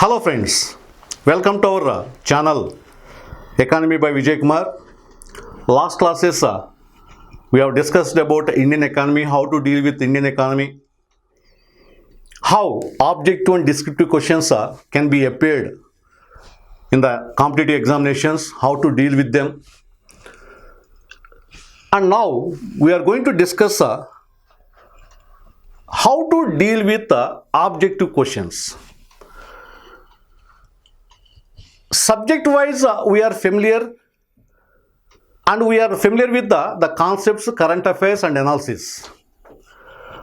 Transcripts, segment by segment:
Hello friends, welcome to our channel Economy by Vijay Kumar. Last classes we have discussed about Indian economy, how to deal with Indian economy, how objective and descriptive questions can be appeared in the competitive examinations, how to deal with them. And now we are going to discuss how to deal with objective questions. Subject wise we are familiar with the concepts, current affairs and analysis.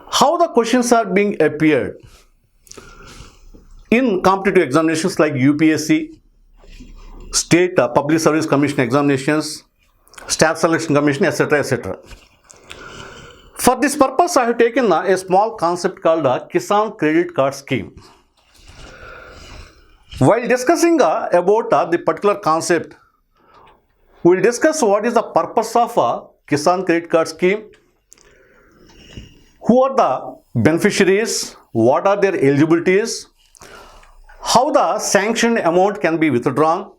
How the questions are being appeared in competitive examinations like UPSC, State Public Service Commission examinations, Staff Selection Commission, etc. etc. For this purpose I have taken a small concept called Kisan Credit Card Scheme. While discussing about the particular concept, we will discuss what is the purpose of Kisan Credit Card Scheme, who are the beneficiaries, what are their eligibilities, how the sanctioned amount can be withdrawn,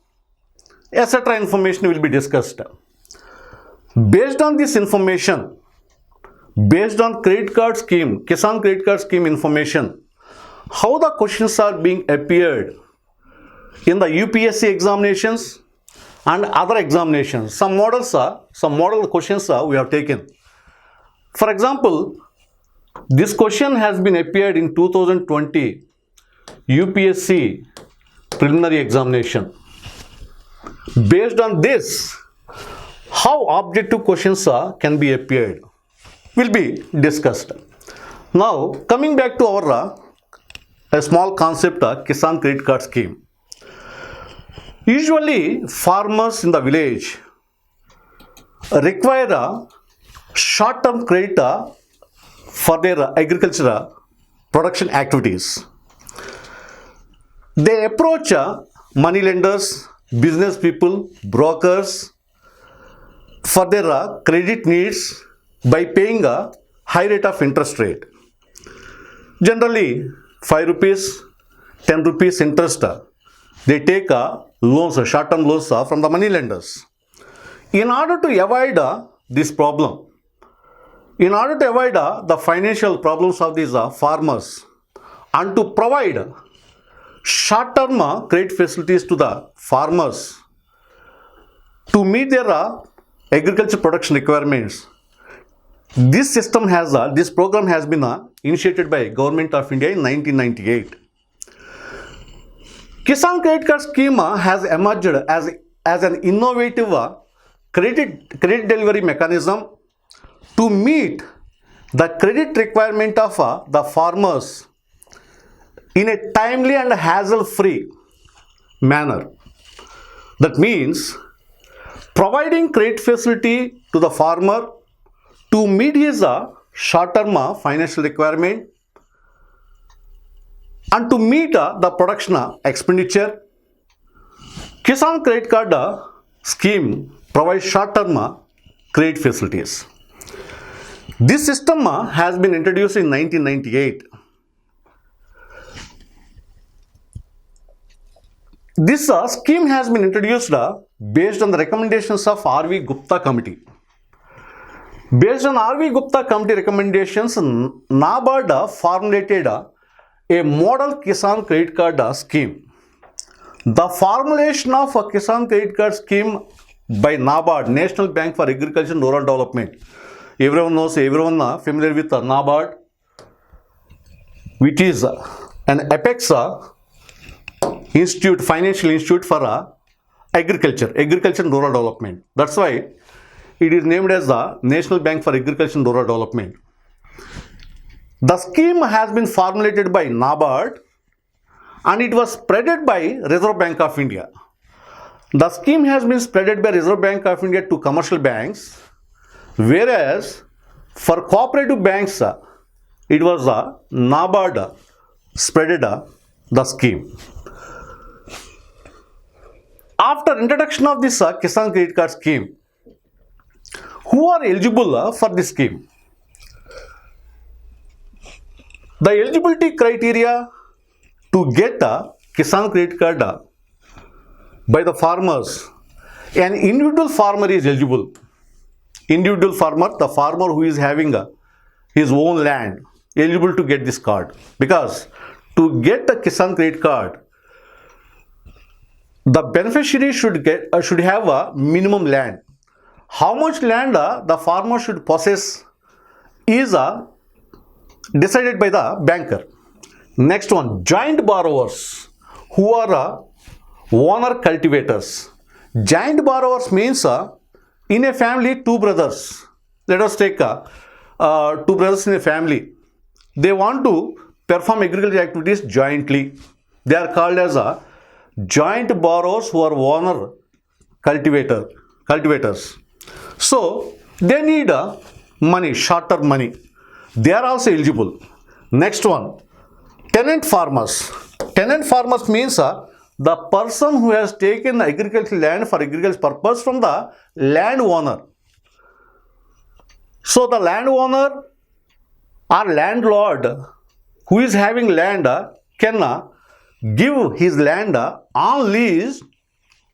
etc. information will be discussed. Based on this information, based on credit card scheme, Kisan Credit Card Scheme information, how the questions are being appeared in the UPSC examinations and other examinations. Some model questions we have taken. For example, this question has been appeared in 2020 UPSC preliminary examination. Based on this, how objective questions can be appeared will be discussed. Now, coming back to our a small concept, Kisan Credit Card Scheme. Usually, farmers in the village require a short-term credit for their agricultural production activities. They approach money lenders, business people, brokers for their credit needs by paying a high rate of interest rate. Generally, 5 rupees, 10 rupees interest. They take loans, short-term loans from the money lenders. In order to avoid this problem, in order to avoid the financial problems of these farmers and to provide short-term credit facilities to the farmers to meet their agriculture production requirements, this program has been initiated by Government of India in 1998. Kisan Credit Card Scheme has emerged as an innovative credit delivery mechanism to meet the credit requirement of the farmers in a timely and hassle-free manner. That means providing credit facility to the farmer to meet his short-term financial requirement and to meet the production expenditure. Kisan Credit Card Scheme provides short-term credit facilities. This system has been introduced in 1998. This scheme has been introduced based on the recommendations of R.V. Gupta Committee. Based on R.V. Gupta Committee recommendations, NABARD formulated a model Kisan Credit Card Scheme. The formulation of a Kisan Credit Card Scheme by NABARD, National Bank for Agriculture and Rural Development. Everyone familiar with NABARD, which is an apex institute, financial institute for agriculture and rural development. That's why it is named as the National Bank for Agriculture and Rural Development. The scheme has been formulated by NABARD and it was spreaded by Reserve Bank of India. The scheme has been spreaded by Reserve Bank of India to commercial banks, whereas for cooperative banks, it was NABARD spreaded the scheme. After introduction of this Kisan Credit Card Scheme, who are eligible for this scheme? The eligibility criteria to get a Kisan Credit Card by the farmers, an individual farmer is eligible. Individual farmer, the farmer who is having his own land, eligible to get this card. Because to get the Kisan Credit Card, the beneficiary should have a minimum land. How much land the farmer should possess is decided by the banker. Next one, joint borrowers who are owner cultivators. Joint borrowers means in a family, two brothers. Let us take two brothers in a family. They want to perform agricultural activities jointly. They are called as joint borrowers who are owner cultivators. So they need money, short-term money. They are also eligible. Next one, tenant farmers. Tenant farmers means the person who has taken agricultural land for agricultural purpose from the landowner. So the landowner or landlord who is having land can give his land on lease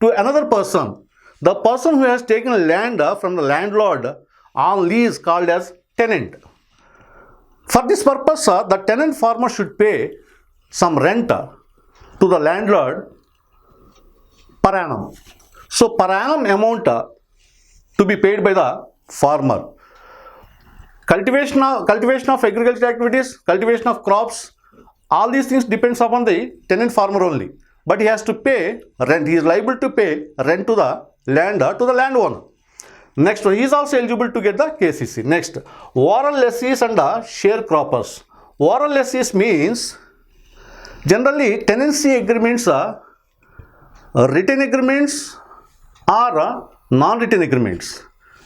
to another person. The person who has taken land from the landlord on lease called as tenant. For this purpose, the tenant farmer should pay some rent to the landlord per annum. So per annum amount to be paid by the farmer. Cultivation of agricultural activities, cultivation of crops, all these things depends upon the tenant farmer only. But he has to pay rent. He is liable to pay rent to the landowner. Next one, he is also eligible to get the KCC. Next, oral lessees and sharecroppers. Oral lessees means generally tenancy agreements are written agreements or non-written agreements.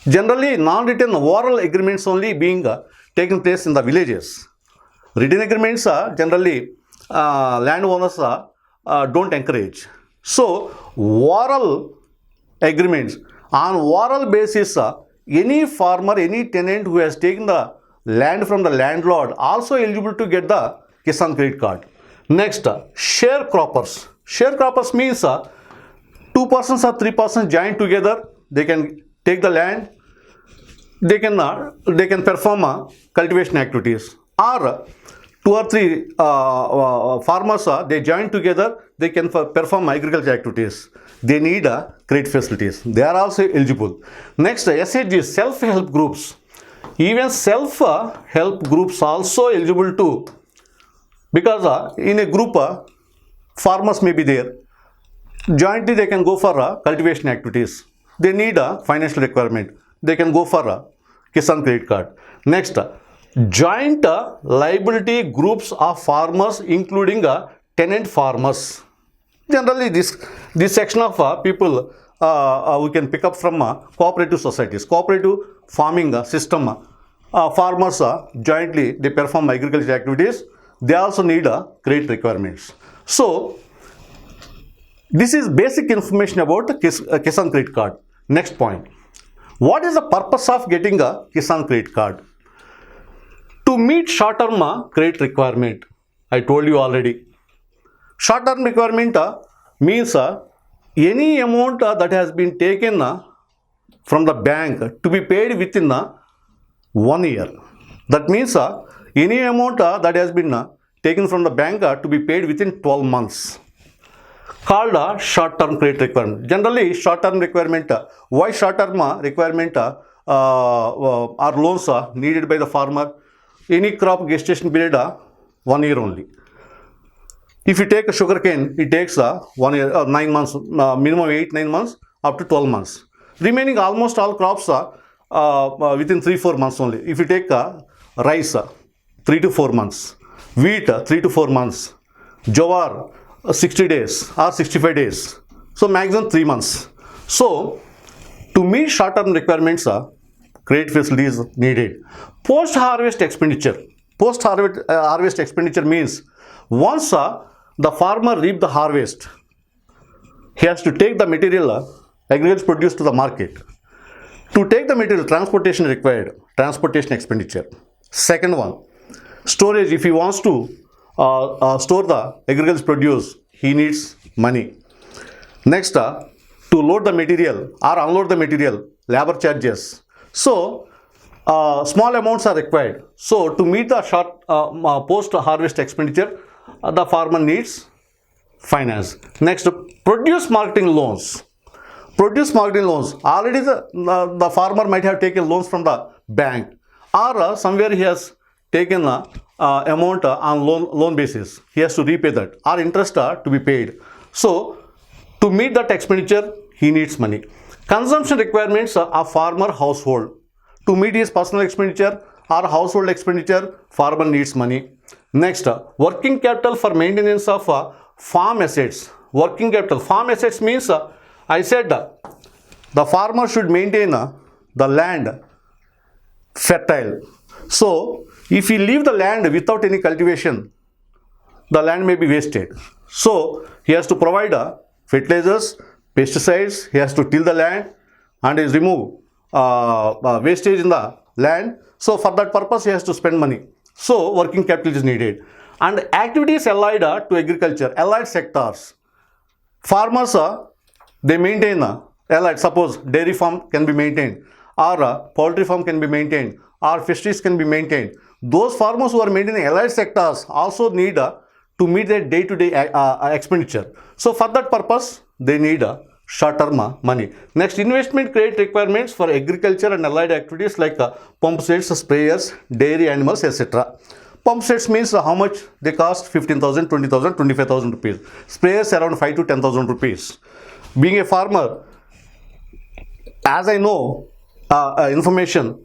Generally, non-written oral agreements only being taken place in the villages. Written agreements are generally landowners don't encourage. So, oral agreements. On oral basis, any farmer, any tenant who has taken the land from the landlord also eligible to get the Kisan Credit Card. Next, sharecroppers. Sharecroppers means 2 persons or 3 persons join together. They can take the land. They can perform cultivation activities. Or 2 or 3 farmers they join together. They can perform agricultural activities. They need credit facilities. They are also eligible. Next, SHG, self-help groups. Even self-help groups also eligible too. Because in a group, farmers may be there. Jointly, they can go for cultivation activities. They need a financial requirement. They can go for a Kisan Credit Card. Next, joint liability groups of farmers, including tenant farmers. Generally, this section of people we can pick up from cooperative societies, cooperative farming system. Farmers jointly they perform agricultural activities. They also need credit requirements. So, this is basic information about the Kisan Credit Card. Next point. What is the purpose of getting a Kisan Credit Card? To meet short-term credit requirement. I told you already. Short-term requirement means any amount that has been taken from the bank to be paid within 1 year. That means any amount that has been taken from the bank to be paid within 12 months. Called a short-term credit requirement. Generally, short-term requirement. Why short-term requirement are loans needed by the farmer? Any crop gestation period 1 year only. If you take a sugarcane, it takes 1 year, 9 months, minimum 8-9 months, up to 12 months. Remaining almost all crops are within 3-4 months only. If you take rice, 3 to 4 months, wheat, 3 to 4 months, jowar, 60 days or 65 days. So maximum 3 months. So to meet short-term requirements, credit facility is needed. Post-harvest expenditure. Post-harvest expenditure means once the farmer reap the harvest, he has to take the material agriculture produce to the market. To take the material, transportation required, transportation expenditure. Second one, storage. If he wants to store the agriculture produce, he needs money. Next, to load the material or unload the material, labor charges. So, small amounts are required. So, to meet the short post-harvest expenditure, the farmer needs finance. Next, produce marketing loans. Produce marketing loans. Already the farmer might have taken loans from the bank, or somewhere he has taken amount on loan basis. He has to repay that, or interest to be paid. So, to meet that expenditure, he needs money. Consumption requirements of farmer household. To meet his personal expenditure or household expenditure, farmer needs money. Next, working capital for maintenance of farm assets. Working capital. Farm assets means, I said, the farmer should maintain the land fertile. So, if he leave the land without any cultivation, the land may be wasted. So, he has to provide fertilizers, pesticides, he has to till the land and is remove wastage in the land. So, for that purpose, he has to spend money. So, working capital is needed. And activities allied to agriculture, allied sectors. Farmers, they maintain allied, suppose dairy farm can be maintained, or poultry farm can be maintained, or fisheries can be maintained. Those farmers who are maintaining allied sectors also need to meet their day-to-day expenditure. So, for that purpose, they need short-term money. Next, investment credit requirements for agriculture and allied activities like pump sets, sprayers, dairy animals, etc. Pump sets means how much they cost? 15,000, 20,000, 25,000 rupees. Sprayers around 5 to 10,000 rupees. Being a farmer, as I know information,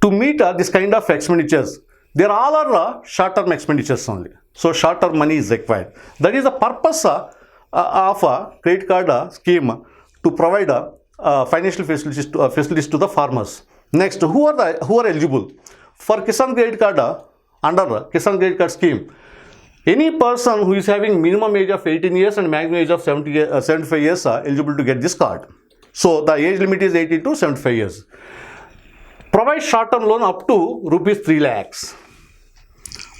to meet this kind of expenditures, there all are short-term expenditures only. So, short-term money is required. That is the purpose of a credit card scheme, to provide financial facilities to the farmers. Next, who are eligible for Kisan Credit Card? Under Kisan Credit Card scheme, any person who is having minimum age of 18 years and maximum age of 75 years are eligible to get this card. So, the age limit is 18 to 75 years. Provide short-term loan up to rupees 3 lakhs.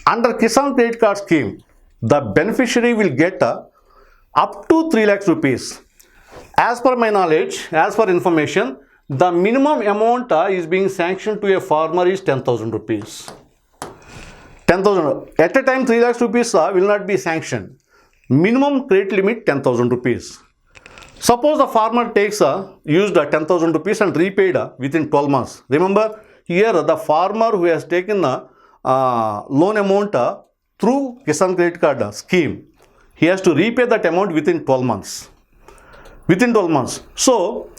Under Kisan Credit Card scheme, the beneficiary will get up to 3 lakhs rupees. As per my knowledge, as per information, the minimum amount is being sanctioned to a farmer is 10,000 rupees. 10,000. At a time, 3 lakhs rupees will not be sanctioned. Minimum credit limit 10,000 rupees. Suppose the farmer takes used 10,000 rupees and repaid within 12 months. Remember, here the farmer who has taken loan amount through Kisan Credit Card scheme, he has to repay that amount within 12 months. Within 12 months. So,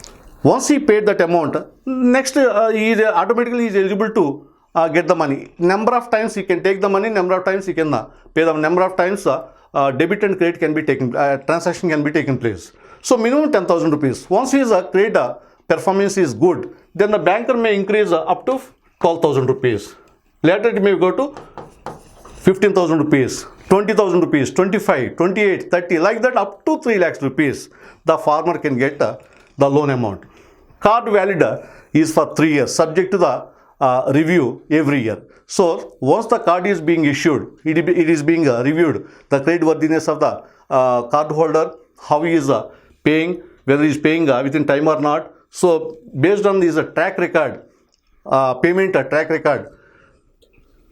once he paid that amount, next he is automatically eligible to get the money. Number of times he can take the money, number of times he can pay the number of times debit and credit can be taken, transaction can be taken place. So, minimum 10,000 rupees. Once his credit performance is good, then the banker may increase up to 12,000 rupees. Later it may go to 15,000 rupees, 20,000 rupees, 25, 28, 30, like that up to 3 lakhs rupees. The farmer can get the loan amount. Card valid is for 3 years, subject to the review every year. So, once the card is being issued, it is being reviewed, the creditworthiness of the card holder, how he is paying, whether he is paying within time or not. So, based on this track record, payment track record,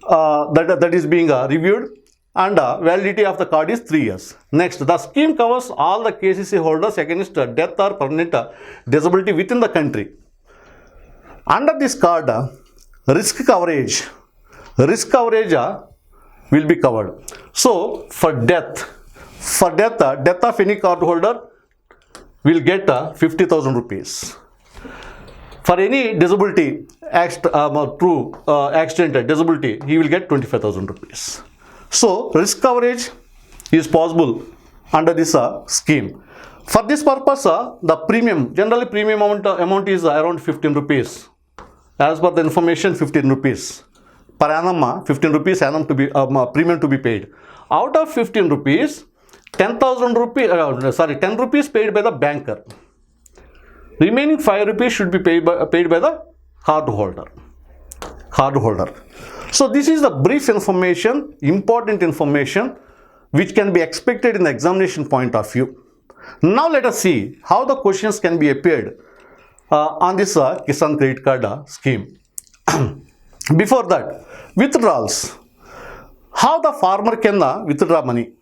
that is being reviewed, and validity of the card is 3 years. Next, the scheme covers all the KCC holders against death or permanent disability within the country. Under this card, risk coverage will be covered. So, for death of any card holder will get 50,000 rupees. For any disability, accident, disability, he will get 25,000 rupees. So, risk coverage is possible under this scheme. For this purpose, the premium, generally premium amount is around 15 rupees. As per the information, 15 rupees. Per annum, 15 rupees annum to be premium to be paid. Out of 15 rupees, 10 rupees paid by the banker. Remaining 5 rupees should be paid by the card holder. So, this is the brief information, important information which can be expected in the examination point of view. Now let us see how the questions can be appeared on this Kisan Credit Card scheme. Before that, withdrawals. How the farmer can withdraw money?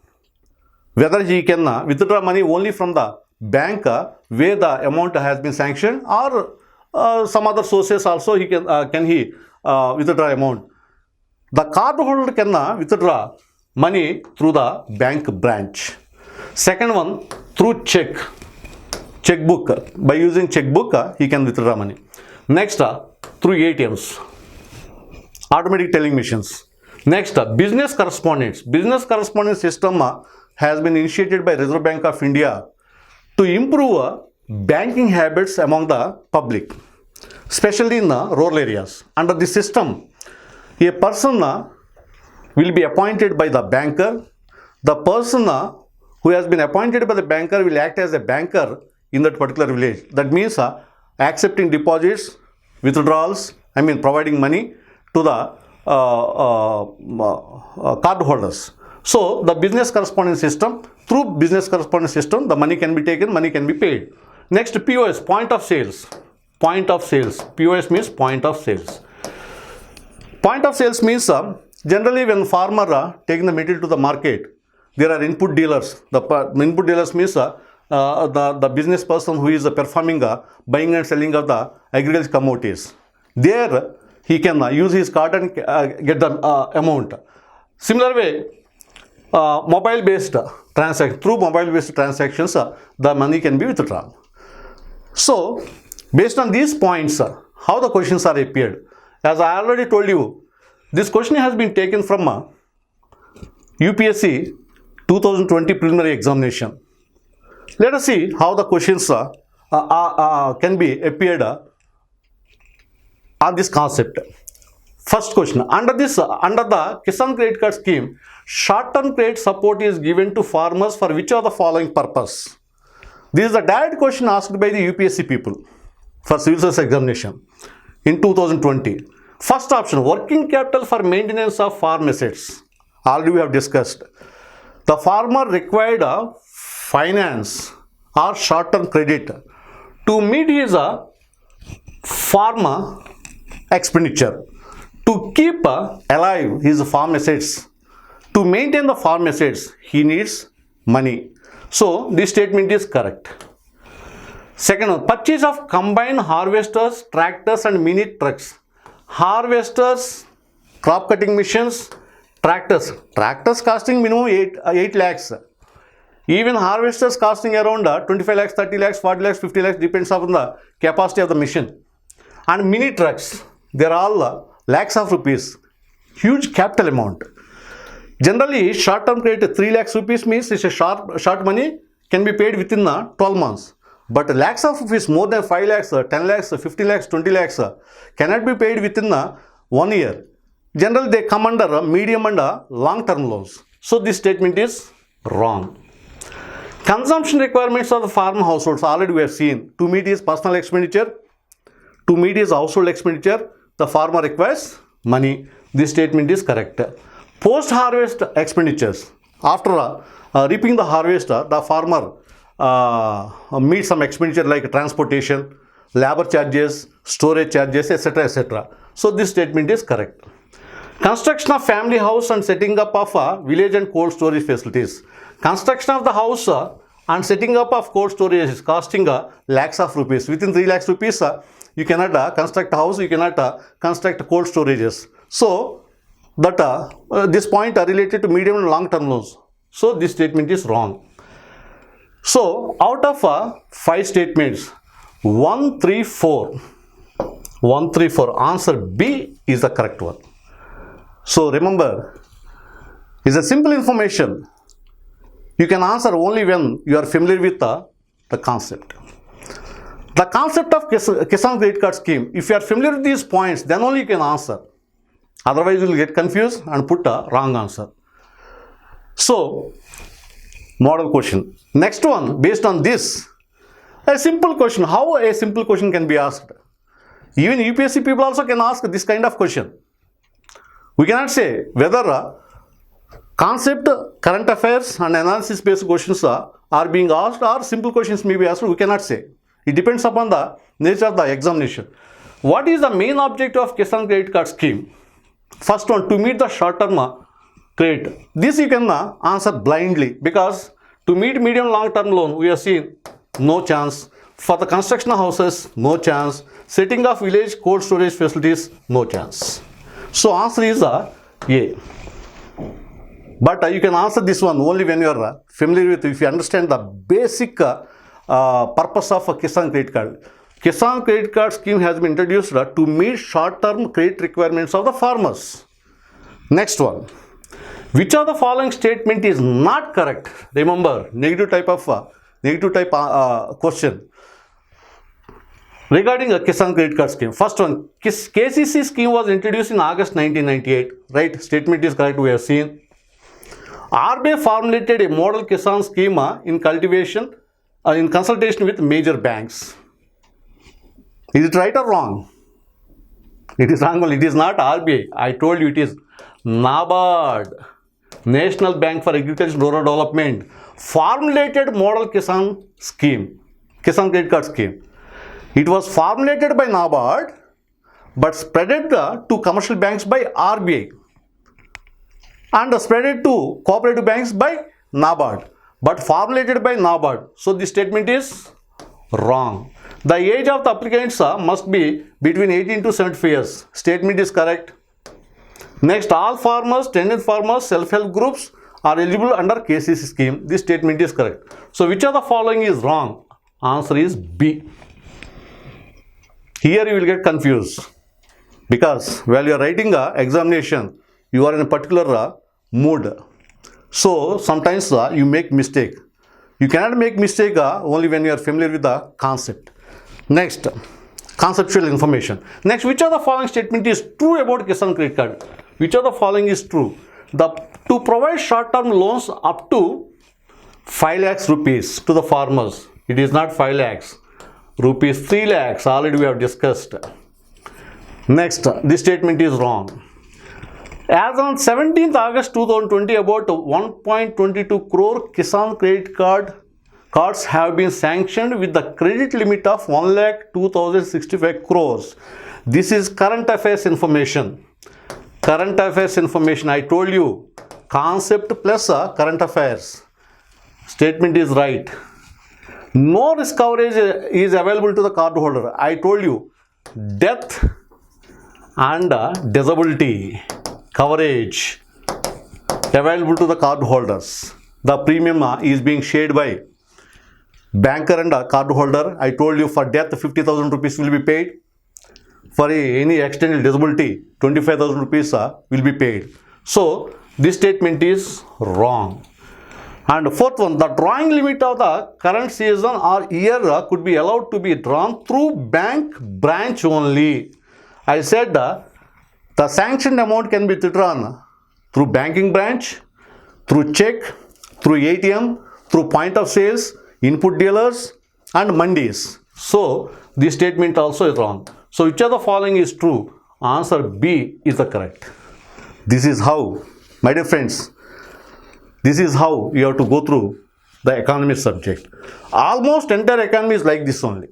Whether he can withdraw money only from the bank where the amount has been sanctioned, or some other sources also he can withdraw amount. The cardholder can withdraw money through the bank branch. Second one, through checkbook. By using checkbook, he can withdraw money. Next, through ATMs, automatic telling machines. Next, business correspondence. Business correspondence system has been initiated by Reserve Bank of India to improve banking habits among the public, especially in rural areas. Under this system, a person will be appointed by the banker. The person who has been appointed by the banker will act as a banker in that particular village. That means accepting deposits, withdrawals, providing money to the card holders. So the business correspondence system, through business correspondence system, the money can be taken, money can be paid. Next, POS, point of sales. Point of sales. POS means point of sales. Point of sales means generally when farmer taking the material to the market, there are input dealers. The input dealers means the business person who is performing buying and selling of the agricultural commodities. There he can use his card and get the amount. Similar way, mobile-based transaction, through mobile-based transactions, the money can be withdrawn. So, based on these points, how the questions are appeared. As I already told you, this question has been taken from UPSC 2020 preliminary examination. Let us see how the questions can be appeared on this concept. First question, under the Kisan Credit Card scheme, short-term credit support is given to farmers for which of the following purpose? This is a direct question asked by the UPSC people for civil service examination in 2020. First option, working capital for maintenance of farm assets. Already we have discussed. The farmer required finance or short-term credit to meet his farm expenditure, to keep alive his farm assets, to maintain the farm assets, he needs money. So, this statement is correct. Second one, purchase of combined harvesters, tractors and mini trucks. Harvesters, crop cutting machines, tractors. Tractors costing minimum 8 lakhs. Even harvesters costing around 25 lakhs, 30 lakhs, 40 lakhs, 50 lakhs, depends on the capacity of the machine. And mini trucks, they are all lakhs of rupees, huge capital amount. Generally, short-term credit 3 lakhs rupees means it's a short money can be paid within 12 months. But lakhs of rupees, more than 5 lakhs, 10 lakhs, 50 lakhs, 20 lakhs cannot be paid within 1 year. Generally, they come under medium and long-term loans. So, this statement is wrong. Consumption requirements of the farm households, already we have seen. To meet his personal expenditure, to meet his household expenditure, the farmer requires money. This statement is correct. Post-harvest expenditures. After reaping the harvest, the farmer meets some expenditure like transportation, labor charges, storage charges, etc. etc. So, this statement is correct. Construction of family house and setting up of village and cold storage facilities. Construction of the house and setting up of cold storage is costing lakhs of rupees. Within 3 lakhs rupees, you cannot construct a house, you cannot construct cold storages. So, that this point are related to medium and long term loans. So, this statement is wrong. So, out of 5 statements, 1, 3, 4, answer B is the correct one. So, remember, it's a simple information. You can answer only when you are familiar with the concept. The concept of Kisan Credit Card scheme, if you are familiar with these points, then only you can answer. Otherwise, you will get confused and put a wrong answer. So, model question. Next one, based on this, a simple question. How a simple question can be asked? Even UPSC people also can ask this kind of question. We cannot say whether Concept, current affairs and analysis based questions are being asked, or simple questions may be asked, we cannot say. It depends upon the nature of the examination. What is the main objective of Kisan Credit Card Scheme? First one, to meet the short term credit. This you can answer blindly, because to meet medium long term loan we have seen no chance. For the construction of houses, no chance. Setting of village cold storage facilities, no chance. So answer is A. But you can answer this one only when you are familiar with, if you understand the basic purpose of a Kisan Credit Card. Kisan Credit Card Scheme has been introduced to meet short-term credit requirements of the farmers. Next one. Which of the following statement is not correct? Remember, negative type question regarding a Kisan Credit Card Scheme. First one, KCC scheme was introduced in August 1998. Right? Statement is correct, we have seen. RBI formulated a model Kisan scheme in consultation with major banks. Is it right or wrong? It is wrong. It is not RBI. I told you it is NABARD, National Bank for Agriculture and Rural Development, formulated model Kisan scheme, Kisan Credit Card Scheme. It was formulated by NABARD but spreaded to commercial banks by RBI and spreaded to cooperative banks by NABARD, but formulated by NABARD. So this statement is wrong. The age of the applicants must be between 18 to 75 years. Statement is correct. Next, all farmers, tenant farmers, self-help groups are eligible under KCC scheme. This statement is correct. So which of the following is wrong? Answer is B. Here you will get confused, because while you are writing a examination, you are in a particular mood. So sometimes you make mistake. You cannot make mistake only when you are familiar with the concept. Next, conceptual information. Next, which of the following statement is true about Kisan Credit Card? Which of the following is true? To provide short-term loans up to 5 lakhs rupees to the farmers. It is not 5 lakhs. Rupees 3 lakhs. Already we have discussed. Next, this statement is wrong. As on 17th August 2020, about 1.22 crore Kisan Credit cards have been sanctioned with the credit limit of 1,02,065 crores. This is current affairs information. Current affairs information. I told you, concept plus current affairs. Statement is right. No risk coverage is available to the cardholder. I told you, death and disability coverage available to the cardholders. The premium is being shared by banker and cardholder. I told you, for death 50,000 rupees will be paid. For any extended disability 25,000 rupees will be paid. So this statement is wrong. And fourth one, the drawing limit of the current season or year could be allowed to be drawn through bank branch only. I said the sanctioned amount can be withdrawn through banking branch, through check, through ATM, through point of sales, input dealers and mandis. So this statement also is wrong. So which of the following is true? Answer B is the correct. This is how, my dear friends, this is how you have to go through the economy subject. Almost entire economy is like this only.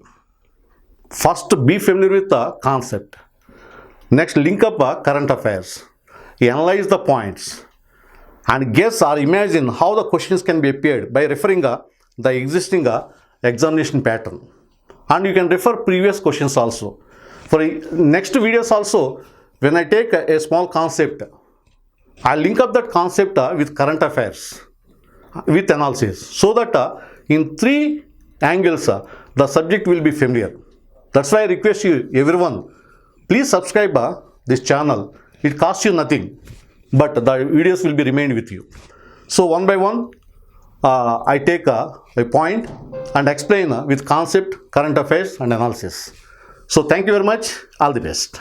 First, be familiar with the concept. Next, link up current affairs. Analyze the points and guess or imagine how the questions can be appeared by referring the existing examination pattern. And you can refer previous questions also. For next videos also, when I take a small concept, I link up that concept with current affairs, with analysis, so that in 3 angles the subject will be familiar. That's why I request you, everyone, please subscribe this channel. It costs you nothing, but the videos will be remained with you. So one by one, I take a point and explain with concept, current affairs and analysis. So thank you very much. All the best.